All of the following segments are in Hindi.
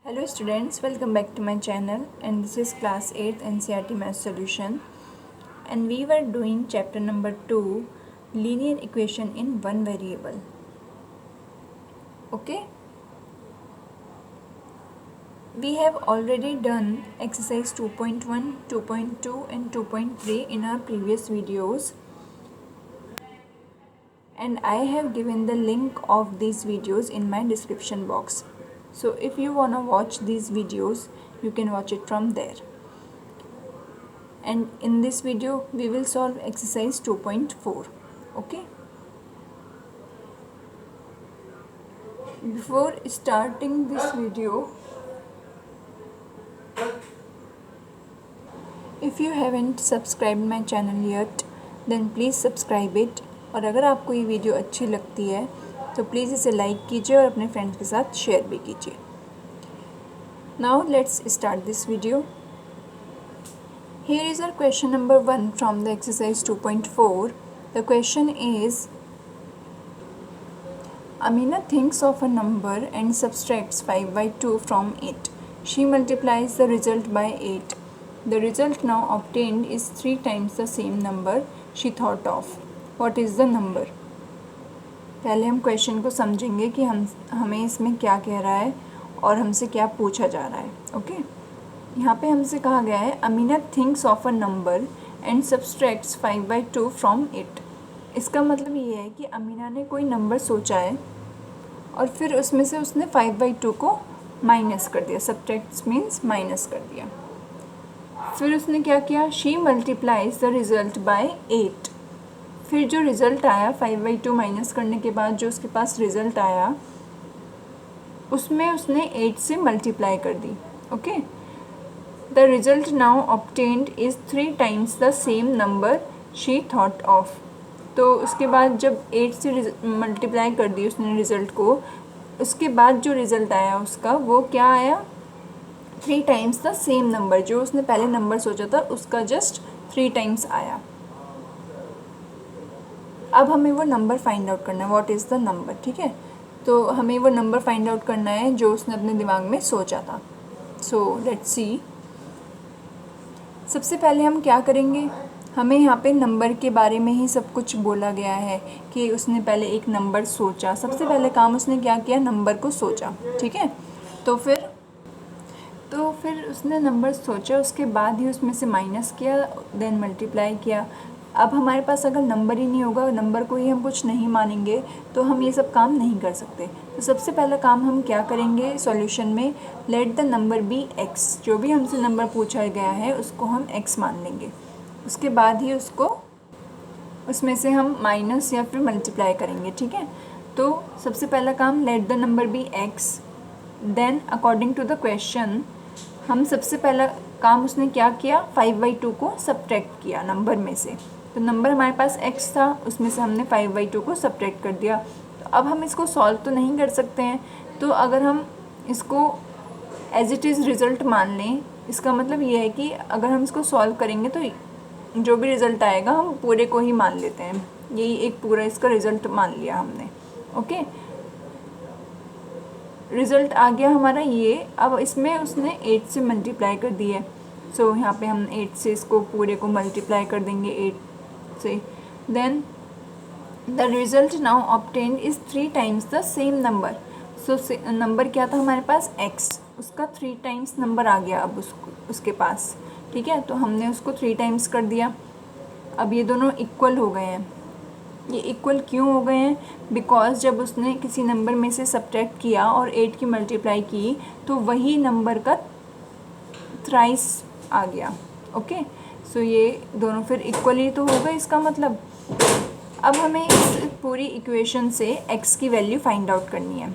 Hello students, welcome back to my channel, and this is class 8th NCERT math solution, and we were doing chapter number 2, linear equation in one variable. Okay, we have already done exercise 2.1, 2.2 and 2.3 in our previous videos, and I have given the link of these videos in my description box. So if you wanna watch these videos, you can watch it from there. And in this video we will solve exercise 2.4. okay, before starting this video, if you haven't subscribed my channel yet, then please subscribe it. और अगर आपको ये वीडियो अच्छी लगती है तो प्लीज़ इसे लाइक कीजिए और अपने फ्रेंड्स के साथ शेयर भी कीजिए. Now let's start this video. Here is our question number 1 from the exercise 2.4. The question is, Amina thinks of a number and subtracts 5 by 2 from it. She multiplies the result by 8. The result now obtained is 3 times the same number she thought of. What is the number? पहले हम क्वेश्चन को समझेंगे कि हमें इसमें क्या कह रहा है और हमसे क्या पूछा जा रहा है. ओके, यहाँ पे हमसे कहा गया है Amina thinks of a number and subtracts 5 by 2 from it. इसका मतलब ये है कि अमीना ने कोई नंबर सोचा है और फिर उसमें से उसने 5 by 2 को माइनस कर दिया. सब्ट्रैक्ट्स मीन्स माइनस कर दिया. फिर उसने क्या किया, she multiplies the result by 8. फिर जो रिज़ल्ट आया 5 by 2 माइनस करने के बाद जो उसके पास रिज़ल्ट आया उसमें उसने 8 से मल्टीप्लाई कर दी. Okay, the result now obtained is 3 times the same number she thought of. तो उसके बाद जब 8 से मल्टीप्लाई कर दी उसने रिज़ल्ट को, उसके बाद जो रिज़ल्ट आया उसका वो क्या आया, 3 times द सेम नंबर. जो उसने पहले नंबर सोचा था उसका जस्ट 3 times आया. अब हमें वो नंबर फाइंड आउट करना है. What is the number. ठीक है, तो हमें वो नंबर फाइंड आउट करना है जो उसने अपने दिमाग में सोचा था. So let's see. सबसे पहले हम क्या करेंगे, हमें यहाँ पे नंबर के बारे में ही सब कुछ बोला गया है कि उसने पहले एक नंबर सोचा. सबसे पहले काम उसने क्या किया, नंबर को सोचा. ठीक है, तो फिर उसने नंबर सोचा, उसके बाद ही उसमें से माइनस किया, देन मल्टीप्लाई किया. अब हमारे पास अगर नंबर ही नहीं होगा, नंबर को ही हम कुछ नहीं मानेंगे तो हम ये सब काम नहीं कर सकते. तो सबसे पहला काम हम क्या करेंगे सॉल्यूशन में, let the number be x. जो भी हमसे नंबर पूछा गया है उसको हम एक्स मान लेंगे. उसके बाद ही उसमें से हम माइनस या फिर मल्टीप्लाई करेंगे. ठीक है, तो सबसे पहला काम let the number be x. Then according to the question हम सबसे पहला काम उसने क्या किया, 5 by 2 को सब्ट्रैक्ट किया नंबर में से. तो नंबर हमारे पास x था, उसमें से हमने 5 by 2 को सब्ट्रैक्ट कर दिया. तो अब हम इसको सॉल्व तो नहीं कर सकते हैं, तो अगर हम इसको एज इट इज़ रिज़ल्ट मान लें, इसका मतलब ये है कि अगर हम इसको सॉल्व करेंगे तो जो भी रिज़ल्ट आएगा हम पूरे को ही मान लेते हैं. यही एक पूरा इसका रिज़ल्ट मान लिया हमने. ओके, रिज़ल्ट आ गया हमारा ये. अब इसमें उसने 8 से मल्टीप्लाई कर दी है. सो यहाँ पे हम 8 से इसको पूरे को मल्टीप्लाई कर देंगे 8 से. Then the result now obtained is 3 times the same number. So number क्या था हमारे पास, x. उसका 3 times नंबर आ गया अब उसके पास. ठीक है, तो हमने उसको 3 times कर दिया. अब ये दोनों इक्वल हो गए हैं. ये इक्वल क्यों हो गए हैं, बिकॉज जब उसने किसी नंबर में से सब्ट्रैक्ट किया और 8 की मल्टीप्लाई की तो वही नंबर का थ्राइस आ गया. ओके, सो ये दोनों फिर इक्वल ही तो हो गए इसका मतलब. अब हमें इस पूरी इक्वेशन से x की वैल्यू फाइंड आउट करनी है.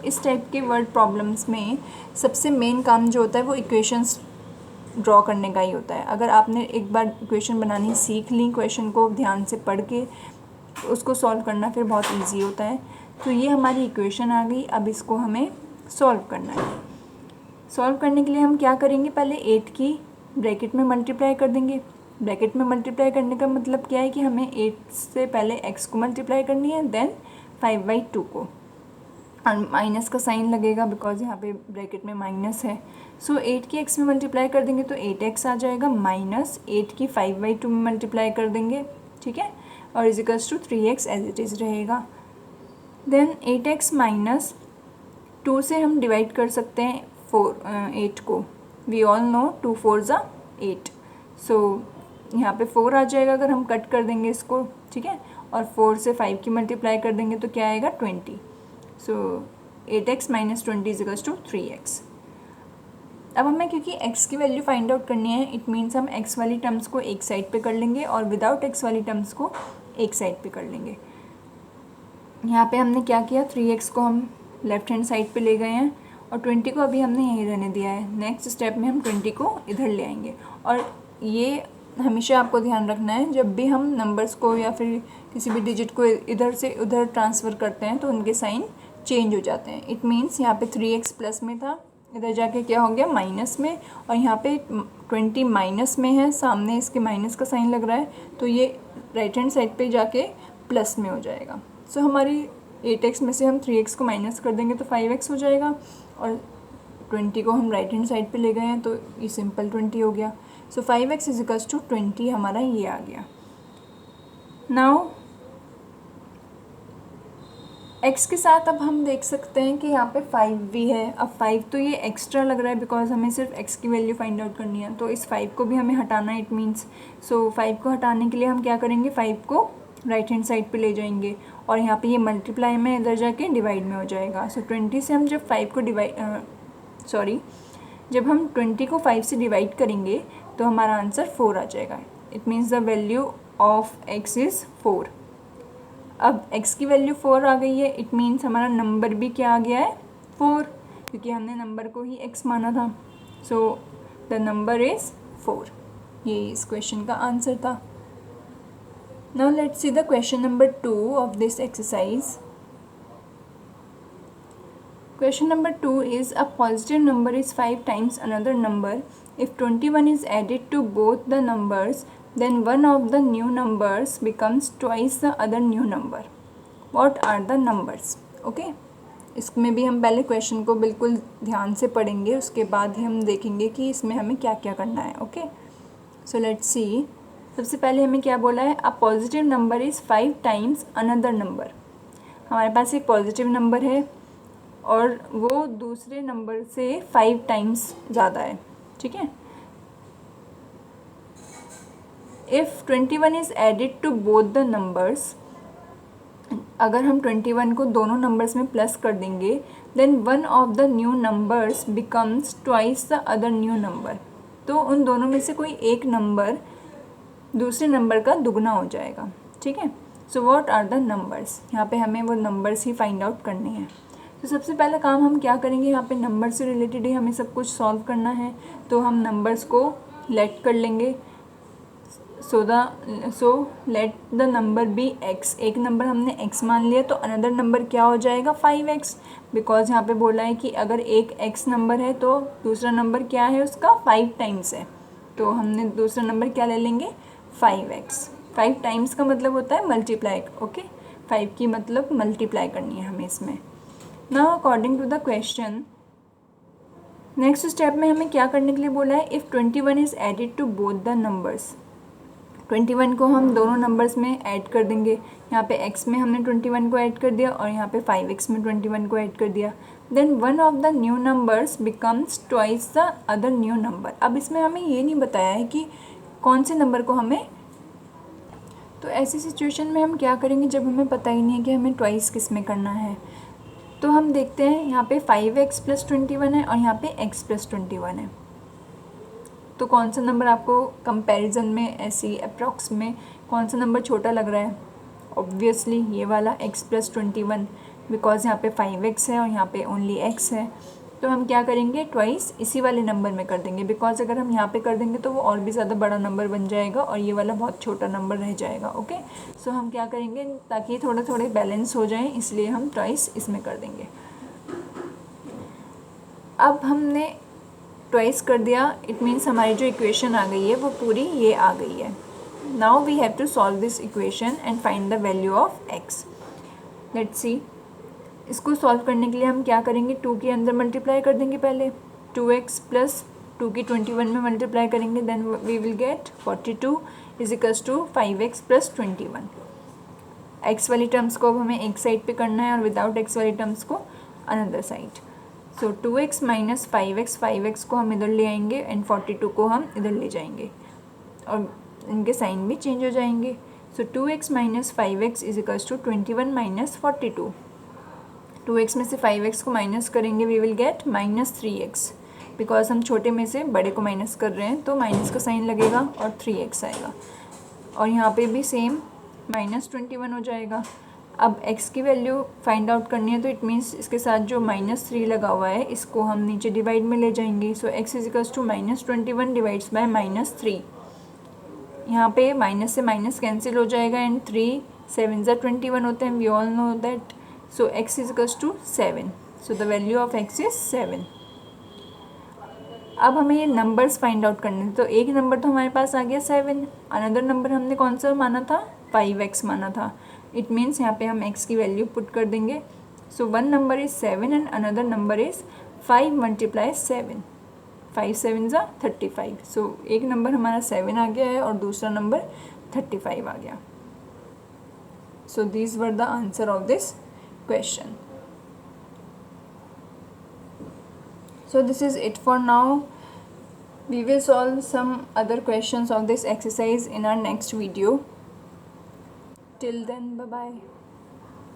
इस टाइप के वर्ड प्रॉब्लम्स में सबसे मेन काम जो होता है वो इक्वेशंस ड्रॉ करने का ही होता है. अगर आपने एक बार इक्वेशन बनानी सीख ली, क्वेश्चन को ध्यान से पढ़ के उसको सॉल्व करना फिर बहुत इजी होता है. तो ये हमारी इक्वेशन आ गई. अब इसको हमें सॉल्व करना है. सॉल्व करने के लिए हम क्या करेंगे, पहले 8 की ब्रैकेट में मल्टीप्लाई कर देंगे. ब्रैकेट में मल्टीप्लाई करने का मतलब क्या है कि हमें 8 से पहले x को मल्टीप्लाई करनी है, देन 5 by 2 को. और माइनस का साइन लगेगा बिकॉज यहाँ पे ब्रैकेट में माइनस है। सो 8 की x में मल्टीप्लाई कर देंगे तो 8x आ जाएगा, माइनस 8 की 5/2 में मल्टीप्लाई कर देंगे, ठीक है, और equals to 3x as it is रहेगा। देन 8x माइनस 2 से हम डिवाइड कर सकते हैं 8 को, वी ऑल नो 2 4 ज़ा 8, सो यहाँ पे 4 आ जाएगा अगर हम कट कर देंगे इसको, ठीक है, और 4 से 5 की मल्टीप्लाई कर देंगे तो क्या आएगा 20, सो 8x माइनस 20 इजिकल्स टू 3x। अब हमें क्योंकि x की वैल्यू फाइंड आउट करनी है, इट मीन्स हम x वाली टर्म्स को एक साइड पे कर लेंगे और विदाउट x वाली टर्म्स को एक साइड पे कर लेंगे। यहाँ पे हमने क्या किया, 3x को हम लेफ्ट हैंड साइड पे ले गए हैं और 20 को अभी हमने यहीं रहने दिया है। नेक्स्ट स्टेप में हम 20 को इधर ले आएंगे। और ये हमेशा आपको ध्यान रखना है, जब भी हम नंबर्स को या फिर किसी भी डिजिट को इधर से उधर ट्रांसफ़र करते हैं तो उनके साइन चेंज हो जाते हैं। इट मीन्स यहाँ पे 3x प्लस में था, इधर जाके क्या हो गया माइनस में, और यहाँ पे 20 माइनस में है, सामने इसके माइनस का साइन लग रहा है, तो ये राइट हैंड साइड पे जाके प्लस में हो जाएगा। सो हमारी 8x में से हम 3x को माइनस कर देंगे तो 5x हो जाएगा, और 20 को हम राइट हैंड साइड पे ले गए हैं तो ये सिंपल 20 हो गया। सो 5x इजिकल्स टू 20 हमारा ये आ गया। नाउ x के साथ अब हम देख सकते हैं कि यहाँ पे 5 भी है। अब 5 तो ये एक्स्ट्रा लग रहा है बिकॉज हमें सिर्फ x की वैल्यू फाइंड आउट करनी है, तो इस 5 को भी हमें हटाना है। इट मीन्स 5 को हटाने के लिए हम क्या करेंगे, 5 को राइट हैंड साइड पे ले जाएंगे और यहाँ पे ये मल्टीप्लाई में इधर जाके डिवाइड में हो जाएगा। 20 से हम जब 5 को जब हम 20 को 5 से डिवाइड करेंगे तो हमारा आंसर 4 आ जाएगा। It means the value of x is 4। अब x की वैल्यू 4 आ गई है, इट मीन्स हमारा नंबर भी क्या आ गया है 4, क्योंकि हमने नंबर को ही x माना था। So the number is 4। ये इस क्वेश्चन का आंसर था। Now let's see the question number 2 of this exercise. Question number 2 is a positive number is 5 times another number. If 21 is added to both the numbers, then one of the new numbers becomes twice the other new number. What are the numbers? Okay? इसमें भी हम पहले क्वेश्चन को बिल्कुल ध्यान से पढ़ेंगे, उसके बाद ही हम देखेंगे कि इसमें हमें क्या क्या करना है। Okay, so let's see. सबसे पहले हमें क्या बोला है, a positive number is 5 times another number. हमारे पास एक पॉजिटिव नंबर है और वो दूसरे नंबर से 5 टाइम्स ज़्यादा है, ठीक है। If 21 is added to both the numbers, अगर हम 21 को दोनों नंबर्स में प्लस कर देंगे, then one of the new numbers becomes twice the other new number. तो उन दोनों में से कोई एक नंबर दूसरे नंबर का दुगना हो जाएगा, ठीक है। So what are the numbers, यहाँ पे हमें वो नंबर्स ही फाइंड आउट करने हैं। तो सबसे पहला काम हम क्या करेंगे, यहाँ पे नंबर से रिलेटेड ही हमें सब कुछ सॉल्व करना है, तो हम नंबर्स को लेट कर लेंगे। So let the number be x। एक नंबर हमने x मान लिया तो अनदर नंबर क्या हो जाएगा 5x, बिकॉज यहाँ पे बोला है कि अगर एक x नंबर है तो दूसरा नंबर क्या है उसका 5 टाइम्स है, तो हमने दूसरा नंबर क्या ले लेंगे 5x। 5 टाइम्स का मतलब होता है मल्टीप्लाई, ओके, 5 की मतलब मल्टीप्लाई करनी है हमें इसमें। Now according to the question, next step में हमें क्या करने के लिए बोला है, if 21 is added to both the numbers. 21 को हम दोनों नंबर्स में ऐड कर देंगे। यहाँ पे x में हमने 21 को ऐड कर दिया और यहाँ पे 5x में 21 को ऐड कर दिया। Then one of the new numbers becomes twice the other new number. अब इसमें हमें ये नहीं बताया है कि कौन से नंबर को हमें, तो ऐसी सिचुएशन में हम क्या करेंगे जब हमें पता ही नहीं है कि हमें ट्वाइस किस में करना है। तो हम देखते हैं यहाँ पे 5x + 21 है और यहाँ पे x + 21 है, तो कौन सा नंबर आपको कंपैरिजन में ऐसी अप्रॉक्स में कौन सा नंबर छोटा लग रहा है? ऑब्वियसली ये वाला x + 21, बिकॉज यहाँ पे 5x है और यहाँ पे ओनली x है। तो हम क्या करेंगे, ट्वाइस इसी वाले नंबर में कर देंगे, बिकॉज अगर हम यहाँ पे कर देंगे तो वो और भी ज़्यादा बड़ा नंबर बन जाएगा और ये वाला बहुत छोटा नंबर रह जाएगा। ओके, सो हम क्या करेंगे ताकि थोड़े थोड़े बैलेंस हो जाएं, इसलिए हम ट्वाइस इसमें कर देंगे। अब हमने ट्वाइस कर दिया, इट मीन्स हमारी जो इक्वेशन आ गई है वो पूरी ये आ गई है। Now we have to solve this equation and find the value of x। Let's see, इसको सॉल्व करने के लिए हम क्या करेंगे, 2 के अंदर मल्टीप्लाई कर देंगे पहले, 2x प्लस 2 की 21 में मल्टीप्लाई करेंगे, then we will get 42 is equals to 5x plus 21। X वाली टर्म्स को अब हमें एक साइड पे करना है और विदाउट एक्स वाली टर्म्स को another side. So 2x minus 5x, 5x को हम इधर ले आएंगे एंड 42 को हम इधर ले जाएंगे और इनके साइन भी चेंज हो जाएंगे। So 2x minus 5x is equals to 21 minus 42। 2x में से 5x को माइनस करेंगे, we will get minus 3x, because हम छोटे में से बड़े को माइनस कर रहे हैं तो माइनस का साइन लगेगा और 3x आएगा। और यहाँ पे भी सेम माइनस 21 हो जाएगा। अब x की वैल्यू फाइंड आउट करनी है तो इट मीन्स इसके साथ जो माइनस 3 लगा हुआ है इसको हम नीचे डिवाइड में ले जाएंगे। So x is equals to minus 21 divides by minus 3। यहाँ पे माइनस से माइनस कैंसिल हो जाएगा एंड 3 7 ज़ा 21 होते हैं, we all know that. So x is equals to 7। So the value of x is 7। अब हमें ये नंबर्स फाइंड आउट करने हैं। तो एक नंबर तो हमारे पास आ गया 7, अनदर नंबर हमने कौन सा माना था, 5x माना था। इट मीन्स यहाँ पे हम x की वैल्यू पुट कर देंगे। So one number is 7 and another number is 5 multiply 7, 5 7 ज़ा 35। सो एक नंबर हमारा 7 आ गया है और दूसरा नंबर 35 आ गया। So these were the answer of this question. So this is it for now. We will solve some other questions of this exercise in our next video. Till then, bye bye.